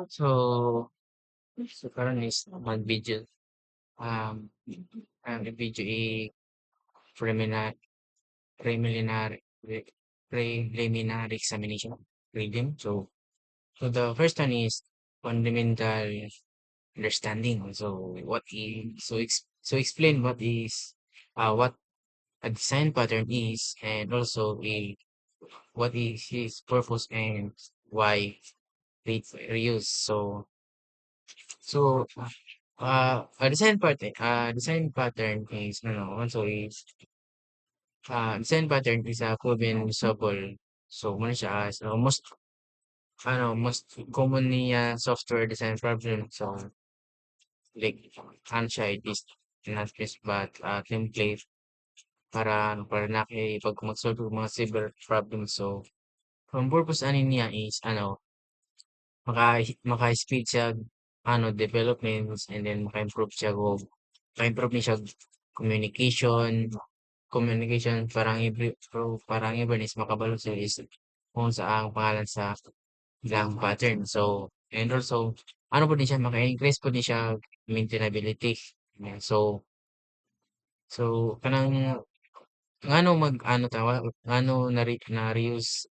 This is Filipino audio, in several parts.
So, so karon is mag-video, um, ang video preliminary pre- preliminary examination reading. So the first one is fundamental understanding. So so explain what a design pattern is, and also what is its purpose and why it's reuse. So design pattern is design pattern is a proven usable. So muna siya as most commonly software design problem. So like ano siya, it is not just but template para pag mag-solve ng mga cyber problems. So ang purpose ani niya is maka-speed siya developments, and then maka-improve ni siya communication parang everyone is makabalo sila is kung sa ang pangalan sa ilang pattern. So and also po din siya maka-increase po din siya maintainability. Yeah. So kanang ngano mag-ano ta ngano na-reuse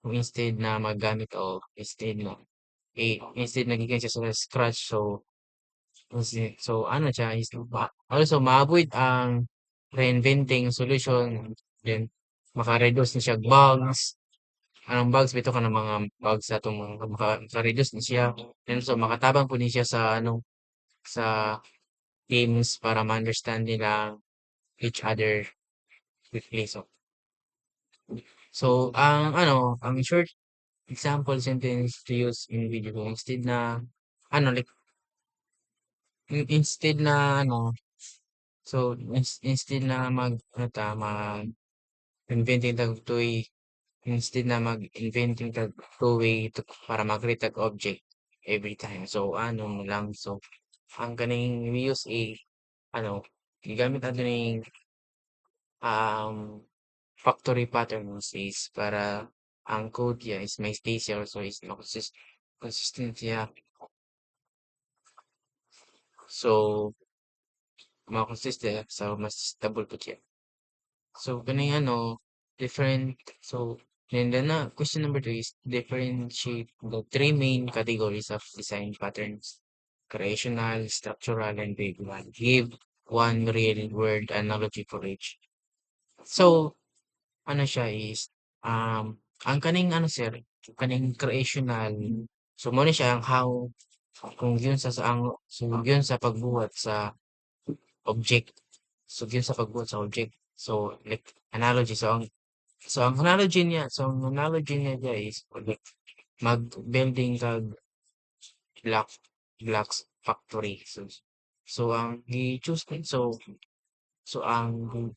kung instead na maggamit o instead nagiging siya sa scratch. So siya is also ma-avoid ang reinventing solution, then maka-reduce na siya bugs. Anong bugs bito ka ng mga bugs sa itong mga maka-reduce na siya. Then so makatabang po din siya sa teams para ma-understand nila each other quickly. So ang short example sentence to use in video ko instead na like instead na instead na mag-inventing tag toy instead na mag-inventing tag two-way para mag-create tag object every time. So mo lang. So ang kaning we use ano gigamit ato ning um factory patterns is para ang code niya is may stay siya, so is consistent siya. So consistent, so mas stable po siya. So kaning different. So then na question number two is differentiate the three main categories of design patterns: creational, structural, and behavioral. Give one real world analogy for each. So siya is ang kaning sir, kaning creational. So mo siya ang how kung yun yun sa pagbuhat sa object. So yun sa pagbuhat sa object. So like analogy. So ang analogy niya is like mag-building kag block blocks factory. So ang gi-choose so ang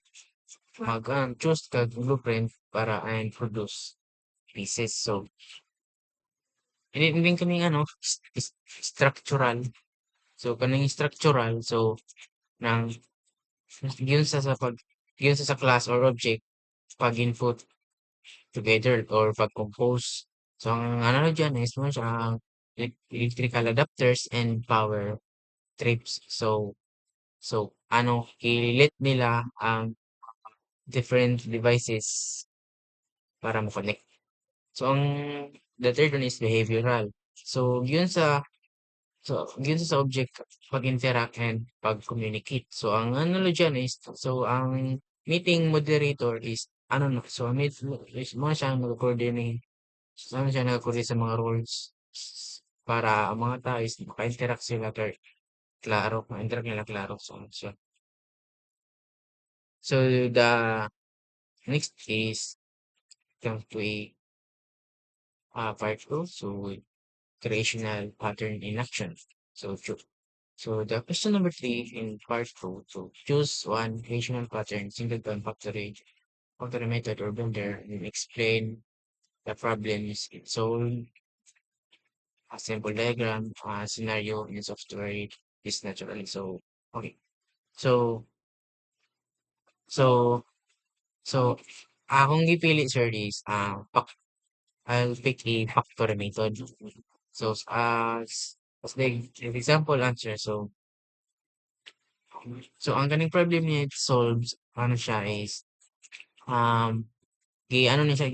choose kag blueprint para and produce pieces. So hindi kaning structural. So kaning structural, so nang yun sa class or object pag-input together or pag-compose. So ang ano diyan is mo siya ang electrical adapters and power trips. So i-let nila ang different devices para mo-connect. So ang the third one is behavioral. So yun sa object pag-interact and pag-communicate. So ang ano diyan is ang meeting moderator is so is mga siya mag-coordinate. Siya nag-coordinate sa mga roles para ang mga tao is maka-interact sila klaro, ma-interact nila klaro. So the next is come to a part two. So creational pattern in action. So the question number three in part two. So choose one creational pattern, singleton factory method or builder, and explain the problems it solve. A simple diagram, a scenario in software is naturally so okay. So So so akong gipili sir is I'll pick a factor method. So as the example answer, ang ganing problem niya it solves ano siya is um ano ni siya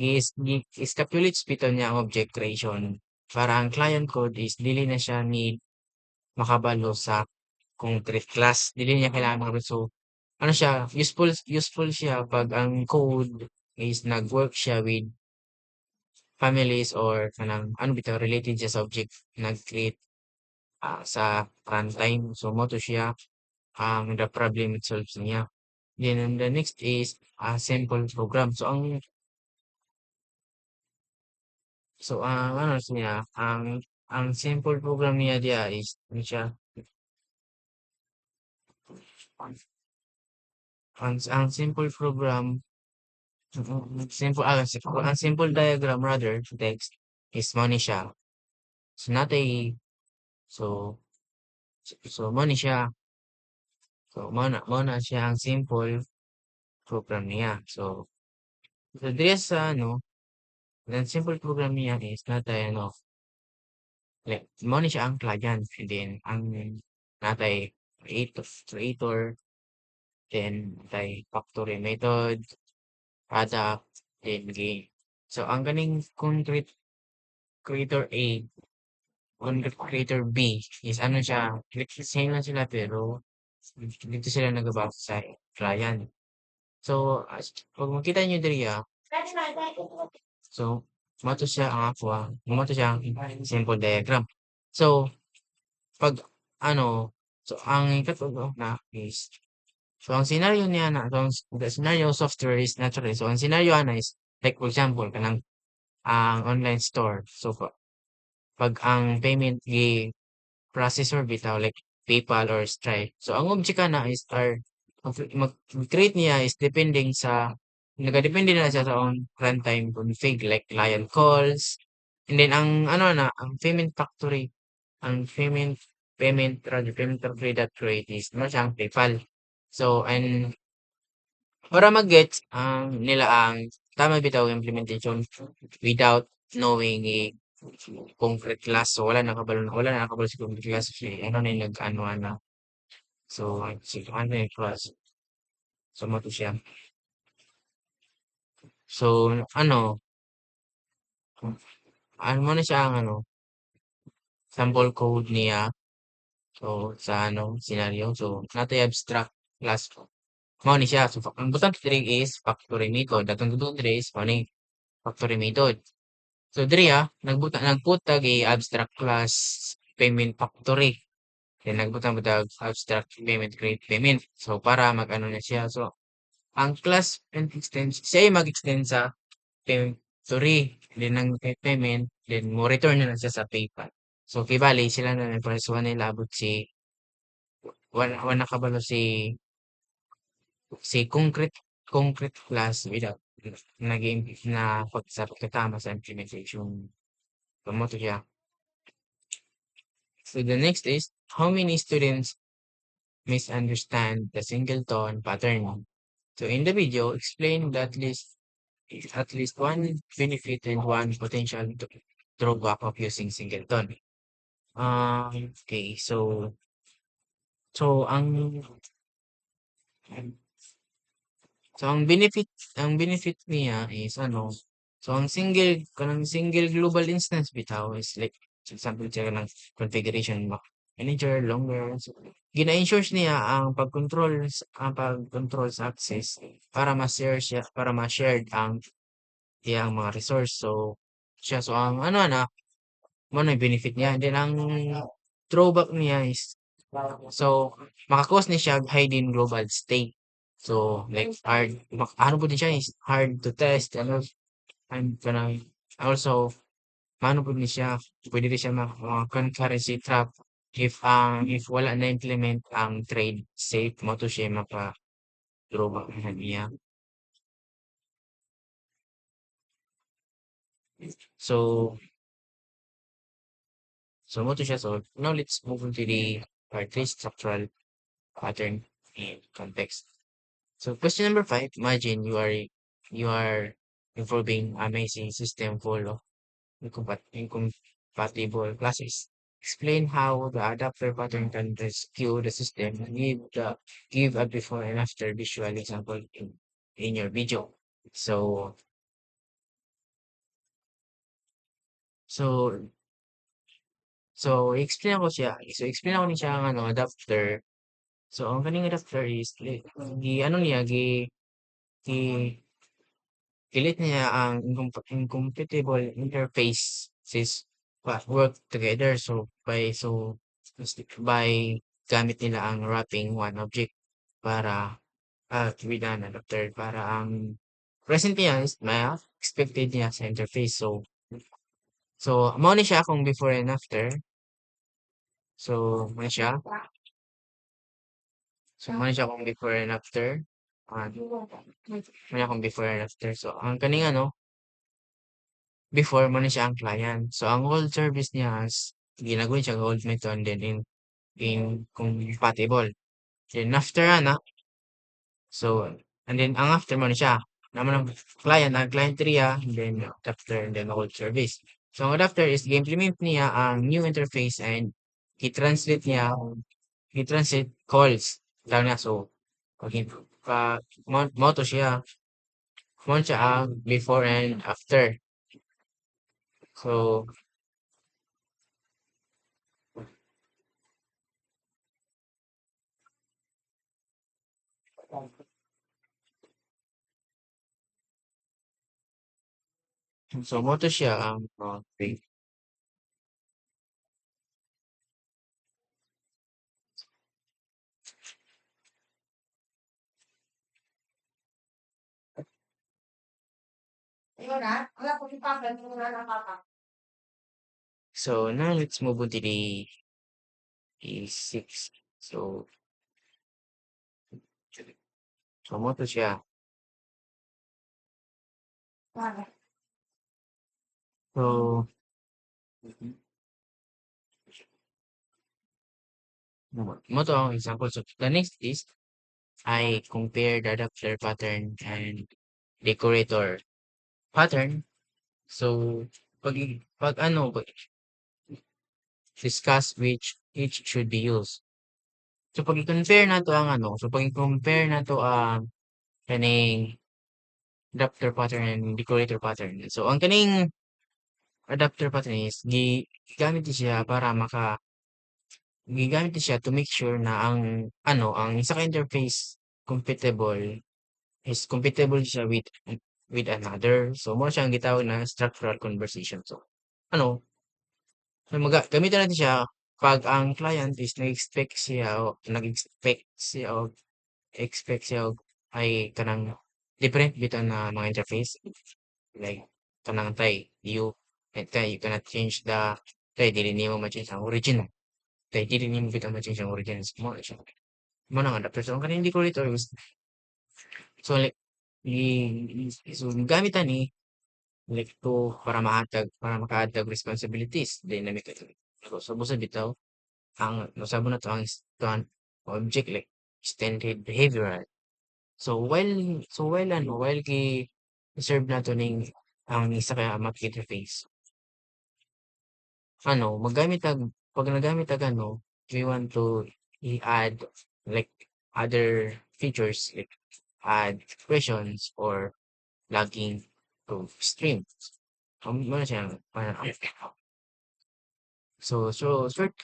scapulates bitaw niya ang object creation para ang client code is dili na siya need makabalo sa concrete class, dili niya kailangan makabalo. So ano siya useful siya pag ang code is nag-work siya with families or kanang ano bitaw related siya sa object nag-create sa runtime. So mo to siya ang the problem it solves niya. Then the next is a simple program. Ano niya, ang simple program niya diya is ano siya, ang simple program, ang simple diagram rather text is mo ni siya. So natay so mo ni siya. So mo na siya ang simple program niya. So diya sa ano, ang simple program niya is natay ano, like mo ni siya ang client and then ang natay creator, then natay factory method, product, then game. So ang ganing concrete creator A, concrete creator B is ano siya, same lang sila pero dito sila nagabase sa client. So pag makita niyo diri so mato siya ang ako mato siya ang simple diagram. So pag ano, ang ikatulo na is ang scenario niya na the scenario software is naturally. So ang scenario ana is like for example kanang ang online store. So pag ang payment processor bitaw like PayPal or Stripe. So ang object na is mag-create niya is depending sa nagadepende na siya sa own runtime config like client calls. And then ang ano na ang payment factory that create is naman siyang PayPal. So and para mag-get nila ang tama bitaw implementation without knowing concrete class. So wala na nakabalo si concrete class kasi ano na yung nag-ano na. So ano yung class. So mo to siya. So ano, ano mo na siya ang ano, sample code niya. So sa ano, scenario. So natay abstract class. Mao ni siya. So ang butang diri is factory method. Datong butang diri is mao ni factory method. So diri nagputag abstract class payment factory. Then nagbutang butang abstract payment create payment. So para mag-ano na siya. So ang class and extend siya ay mag-extend sa payment factory. Then ang payment, then mo return na lang siya sa PayPal. So kibali sila na nagpares one nila abot si wala kabalo si concrete class without naging na sa pagkatama sa implementation. Kamoto siya. So the next is how many students misunderstand the singleton pattern. So in the video, explain that at least one benefit and one potential drawback of using singleton. Okay, so ang benefit niya is ano, so kanang single global instance bitaw is like for example siya ng configuration manager longer. So gina-ensure niya ang pag-control sa access para ma-shared ang iyang mga resource. So ang ano na mo na benefit niya. And then ang throwback niya is so maka-cause ni siya hidden global state. So like ano po din siya is hard to test and kanang also paano po ni siya pwede rin siya concurrency trap if wala na implement ang trade safe mo to siya maka throwback na niya. So mo to siya. So now let's move into the part 3 structural pattern and context. So question number five, imagine you are improving amazing system full of incompatible classes. Explain how the adapter pattern can rescue the system. Give a before and after visual example in your video. So so explain ako ni siya ang ano adapter. So ang kaning adapter is ano niya gi Kilit niya ang incompatible interfaces work together. By gamit nila ang wrapping one object para with an adapter para ang present niya is may expected niya sa interface. So mo ni siya kung before and after. So mo ni siya. So mo ni siya kung before and after. Mo niya kung before and after. So ang kaning ano before mo na siya ang client. So, ang old service niya is ginagawin siya old method and then in compatible. Then after ana, so and then ang after mo na siya. Naman ang client area, and then adapter, and then old service. So, ang adapter is i-implement niya ang new interface and i-translate calls. Tawag niya, so, pag, mo to siya, mo siya ang before and after. So, mo to siya ang So now let's move on to the E6. So, mo to siya. So, mo to ang example. So, the next is I compare the adapter pattern and decorator pattern. So, pag discuss which each should be used. So, pag i-compare na to ang ano, so pag i-compare na to ang kaning adapter pattern and decorator pattern. So, ang kaning adapter pattern is gigamit din siya para gigamit din siya to make sure na ang isa ka interface compatible siya with another. So, mo siyang gitawag na structural conversation. So, ano, gamitan natin siya pag ang client is nag-expect siya ay kanang different bitaw na mga interface. Like, kanang you cannot change dili nimo ma-change ang original. Dili nimo bitaw ma-change ang original. Mo na siya. Mo nang adapter. So, ang kaning decorator is, so like, gamit ani like para makahatag responsibilities dynamic so busa bitaw ang nasabo na to ang object like extended behavioral while serve nato ning ang isa ka map interface magamit pag nagamit we want to i-add like other features like add questions or logging to streams. Meron siyang parang short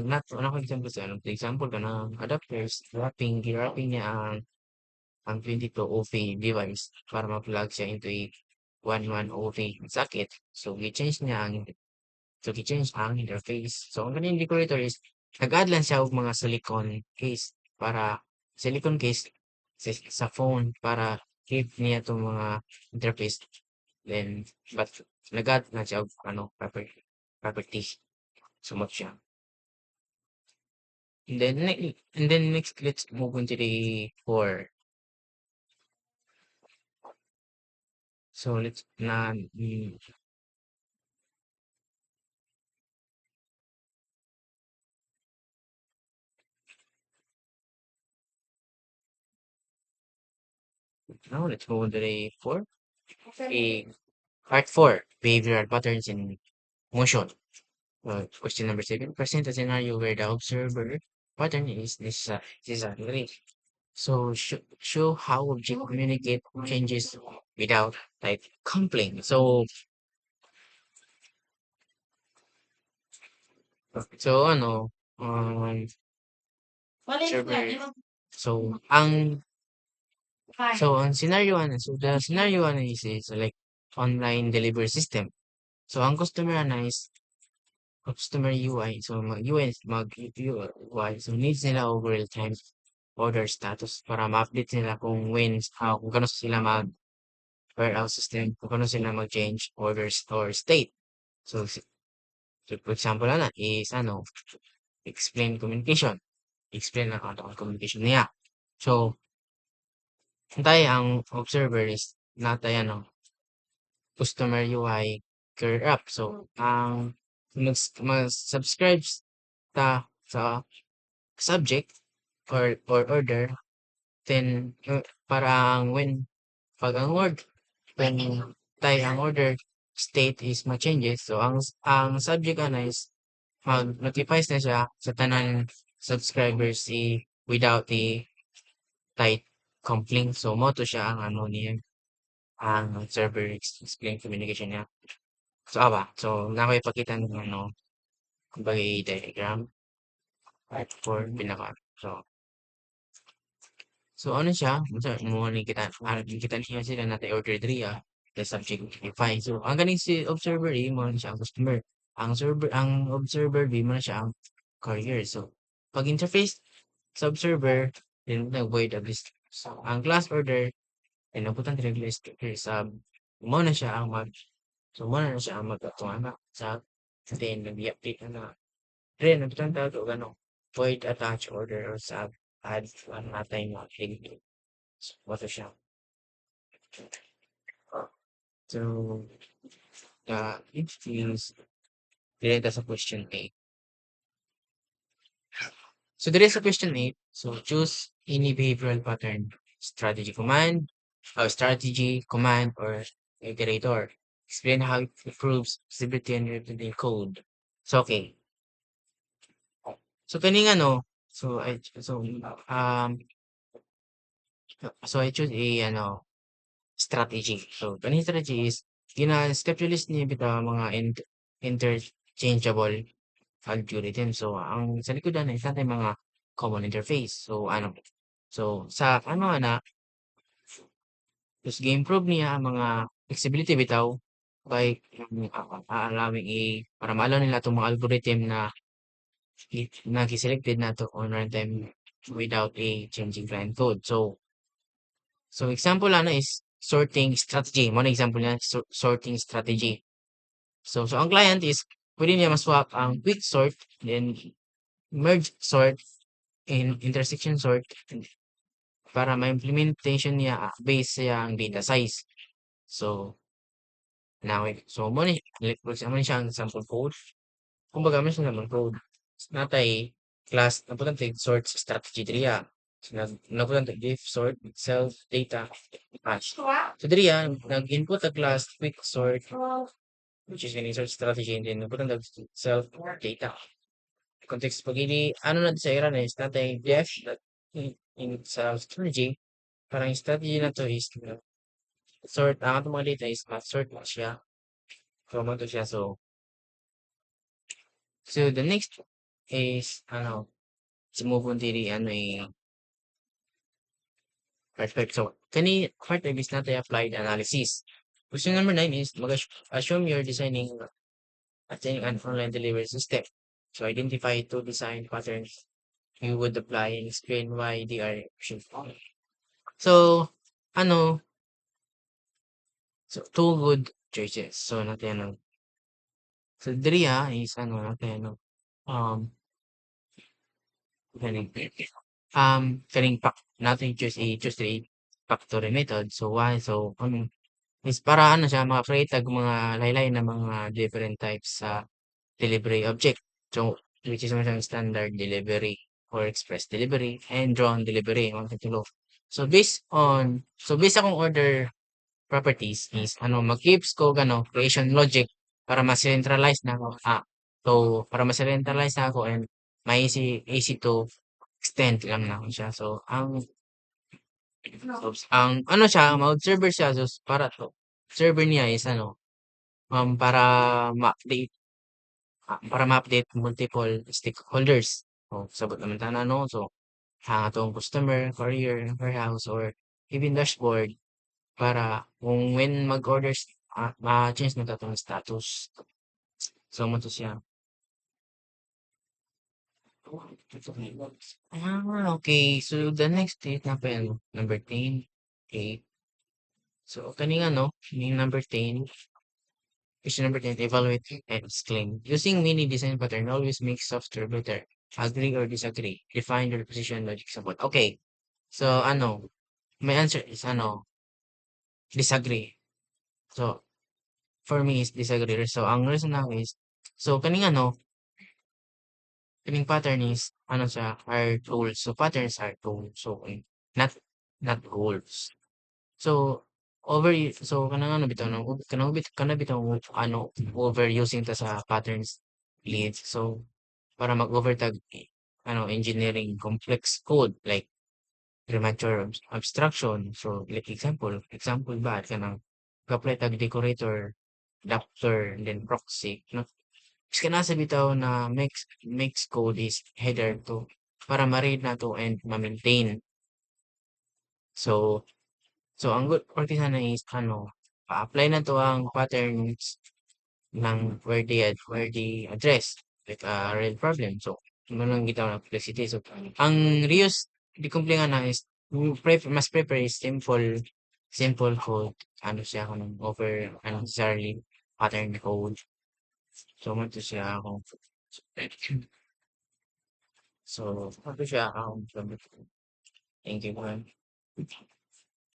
not wala akong example sa ano, example ka ng adapters, wrapping niya ang 22 OV device para ma-plug siya into a 11 OV socket. So, gi-change ang interface. So, ang kanyang decorator is, nag-add lang siya og mga silicone case sa phone para keep niya itong mga interface. Then, but nag-add na siya og properties. Sumot siya. And then next, let's move on to the core. So let's na Now let's move on to the four. A part four, behavioral patterns in motion. Question number seven, present a scenario where the observer pattern is necessary. So show how object communicate changes without like complaint. So ano, observer. So ang scenario ano, so the scenario ano is like online delivery system. So ang customer ano is customer UI. So mag UI mag UI. So needs nila over real time order status para ma-update nila kung kung kano sila mag warehouse system, kung kano sila mag-change orders or state. So, so for example ano is ano, explain communication. Explain ang communication niya. So, tayo ang observer is natay ano, customer UI career app. So, ang mag-subscribe ta sa subject or order, then para pag ang when tayo ang order state is ma-changes, so ang subject ano is mag-notifies na siya sa tanang subscribers without the type complaint. So, mo to siya ang ano niya, ang server explain communication niya. So, So, nakapagpakita ng ano, kumbaga diagram, part 4, pinaka. So, so ano siya, mo ni kita niya sila natin order 3 the subject define. So, ang galing si observer mo na siya ang customer. Ang observer mo na siya ang courier. So, pag interface sa observer, then nag-void of list. So, ang class order, then nabutan directly sa mo na siya ang so mo na siya ang magkatuwa sa then nag-update na. Then, nabutan tayo gano, void attach order or sa add natin yung link. So, wato siya. So, it is related sa question 8. So, there is a question 8. So, choose any behavioral pattern. Strategy, command, or iterator. Explain how it improves visibility and readability code. So, okay. So, kaning ano, so I choose a ano, strategy. So, kaning strategy is schedule niya bitaw mga interchangeable algorithm. So, ang sa likodan ay natin mga common interface. So, ano, so, sa ano na, just improve niya ang mga flexibility bitaw by allowing para maalaw nila itong mga algorithm na nag-selected na to on runtime without a changing client code. So example ano is sorting strategy. Mo example niya, sorting strategy. So ang client is pwede niya maswap ang quick sort, then merge sort, and intersection sort para ma-implementation niya based sa ang data size. So, so mo ni siya ang sample code. Kumbaga man siya naman code. Natay class napunta sort strategy diriya. So, napunta diff sort self data hash. So diriya nag-input a class quick sort which is any sort strategy and then napunta self data. Context pag ano na sa era na is natay def in self strategy. Parang strategy na to is sort ang atong mga data is sort na siya. So mo to siya. So the next is ano move on diri ano perfect. So kani part of is natin applied analysis. Question number 9 is assume you're designing an online delivery system. So identify two design patterns you would apply and explain why they are efficient. So ano two good choices. So natin ano so diri is ano natin ano um kaning natin choose a factory method. So why? So is para ano siya maka-create mga laylay na mga different types sa delivery object. So which is mga standard delivery or express delivery and drone delivery mga katulo. So based akong order properties is mag-keeps ko creation logic para ma-centralize na ako. Para ma-centralize na ako and easy to extend lang na ako siya. So ang siya, ma-observer siya para to server niya is para ma-update para ma-update multiple stakeholders. Sabot naman tanan so atong customer, courier, warehouse or even dashboard para kung when mag-orders ma-change na tatong status. So mo to siya. Okay. So the next date na pa number 10. Okay. So kaning yung number 10, question number 10, evaluate and exclaim. Using mini design pattern always makes software better. Agree or disagree? Define your position logic support. Okay. So my answer is disagree. So for me is disagree. So ang reason now is so kaning pattern is siya are tools. So patterns are tools. So not not goals. So kanang bitaw kanang bitaw overusing ta sa patterns leads. So para mag-overtag engineering complex code like premature abstraction. So like example ba kanang apply tag decorator, adapter, and then proxy. No? Is kana sa bitaw na mix code is header to para ma-read na to and ma-maintain. So ang good practice na is pa-apply na to ang patterns ng where they address like a real problem. So ano lang gitaw na complexity. So ang reuse di kumple nga na is mas prefer is simple code siya over unnecessarily pattern code. So mo to siya akong so, ano siya, thank you, ma'am.